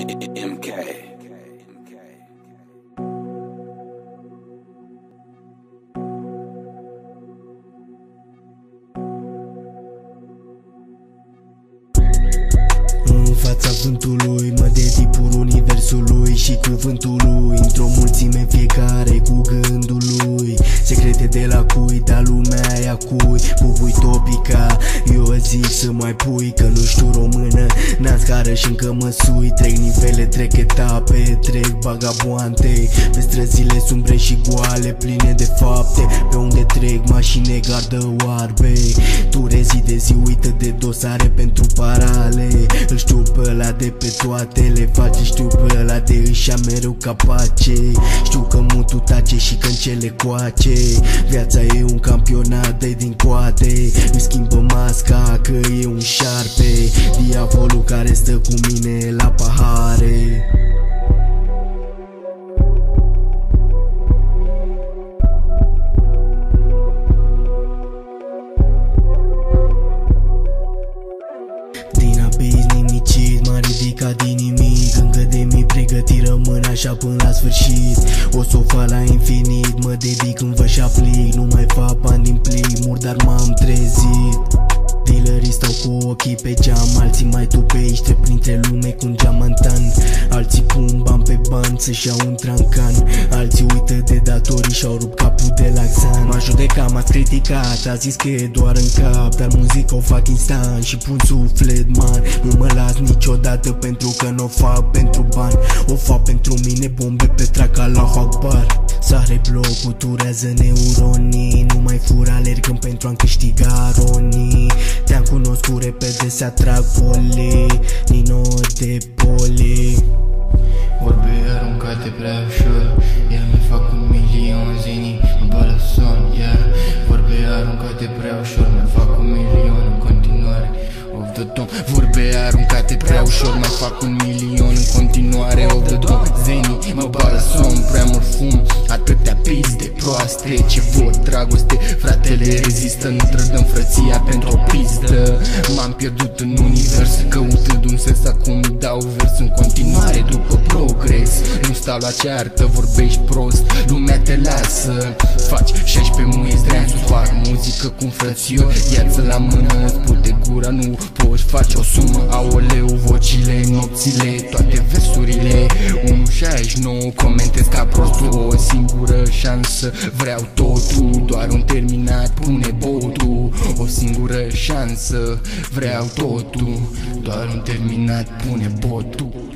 MK. În fața vântului mă dedic pur universului și cuvântului. Într-o mulțime fiecare cu gândul lui. Secrete de la cui, dar lumea e a cui. Bubui topica, eu zic să mai pui, că nu știu română, n-am scară și încă mă sui. Trec nivele, trec etape, trec vagaboante pe străzile sumbre și goale, pline de fapte. Pe unde trec mașini gardă oarbe. Tu rezidezi, uită de dosare pentru parale. Îl știu pe ăla de pe toate le face, știu pe ăla de își mereu capace. Știu că mutul tace și că în cele coace. Viața e un campionat de din coate. Îi schimbă masca că e un șarpe, diavolul care stă cu mine la pahare. Din abis nimicit, m-a ridicat din nimic. Încă de mic pregătit rămân așa până la sfârșit. O să o fac la infinit, mă dedic când vă și aplic. Nu mai fac bani din plic, murdar m-am trezit. Dealerii stau cu ochii pe geam, alții mai tupești, trec printre lume cu un geamantan. Alții pun bani pe bani să-și iau un trancan. Alții uită de datorii și-au rupt capul de laxan. M-a judecat, m-ați criticat, a zis că e doar în cap, dar muzica o fac instant și pun suflet man. Nu mă las niciodată pentru că n-o fac pentru bani. O fac pentru mine, bombe pe track Allahu Akbar. Sare blocul, turează neuronii. Nu mai fura, alergăm pentru a-mi câștiga ronii. Te-am cunoscut repede, se atrag poli. Nino de poli. Vorbe aruncate prea ușor, el mi fac 1.000.000 zinii, mă bă la son, yeah. Vorbe aruncate prea ușor, mi fac 1.000.000 în continuare. Of the dome. Vorbe aruncate prea ușor, mai fac 1.000.000 în continuare. Of the dome. Zenii, mă bă la son, prea mult fum, atâtea piste proaste. Ce vot dragoste, fratele rezistă, nu trădăm frăția pentru o pistă. M-am pierdut în univers, căutând un sens, acum dau vers în continuare după progres. Nu stau la ceartă, vorbești prost, lumea te lasă. Faci 16 muiți dreanțu, fac muzică cu un frățior. Ia-ți la mână, îți pute gura, nu poți face o sumă. Aoleu, vocile, nopțile, toate versurile 1.69, comentez ca prostul. O singură șansă, vreau totul, doar un terminat, pune botul. O singură șansă, vreau totul, doar un terminat, pune botul.